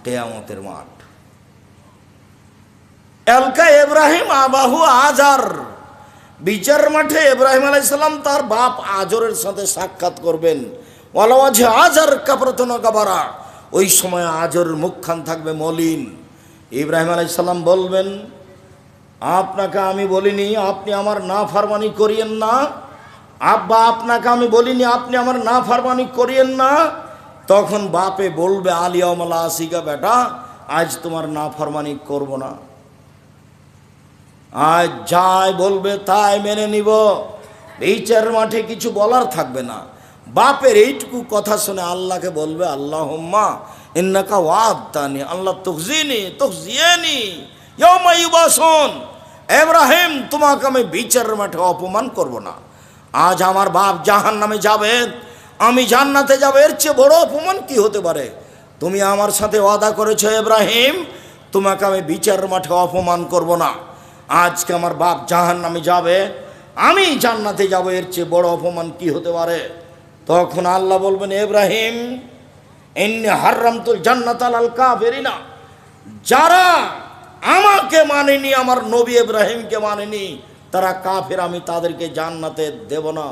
কিয়ামতের মাঠ। এলকা ইব্রাহিম আবাহু আজার, বিচার মাঠে ইব্রাহিম আলাইহিস সালাম তার বাপ আজরের সাথে সাক্ষাৎ করবেন। ওয়ালাওয়াজে আজার কাপরাতুন গাবারা, ওই সময় আজরের মুখখান থাকবে মলিন। ইব্রাহিম আলাইহিস সালাম বলবেন, আপনাকে আমি বলিনি আপনি আমার নাফরমানি করিয়েন না, আব্বা আপনাকে আমি বলিনি আপনি আমার নাফরমানি করিয়েন না। তখন বাপে বলবে, আলিয়াউমালা আসিকা, বেটা আজ তোমার নাফরমানি করব না, আজ যাই বলবে তাই মেনে নিব। বিচার মাঠে কিছু বলার থাকবে না। বাপের এইটুকু কথা শুনে আল্লাহকে বলবে, আল্লাহুম্মা ইন্নাকা ওয়া'আদতানি আল্লাহ তুখজিয়ানি ইয়াওমা ইউবাসুন। ইব্রাহিম, তোমাকে আমি বিচারের মাঠে অপমান করব না। আজ আমার বাপ জাহান্নামে যাবে, আমি জান্নাতে যাব, এর চেয়ে বড় অপমান কি হতে পারে? তুমি আমার সাথে ওয়াদা করেছো ইব্রাহিম, তোমাকে আমি বিচারের মাঠে অপমান করব না। আজকে আমার বাপ জাহান্নামে যাবে, আমি জান্নাতে যাব, এর চেয়ে বড় অপমান কি হতে পারে? তখন আল্লাহ বলবেন, ইব্রাহিম ইন্নী হারামতুল জান্নাত আলাল কাফিরিনা, যারা আমাকে মানেনি, আমার নবী ইব্রাহিমকে মানেনি, তারা কাফের, আমি তাদেরকে জান্নাতে দেব না।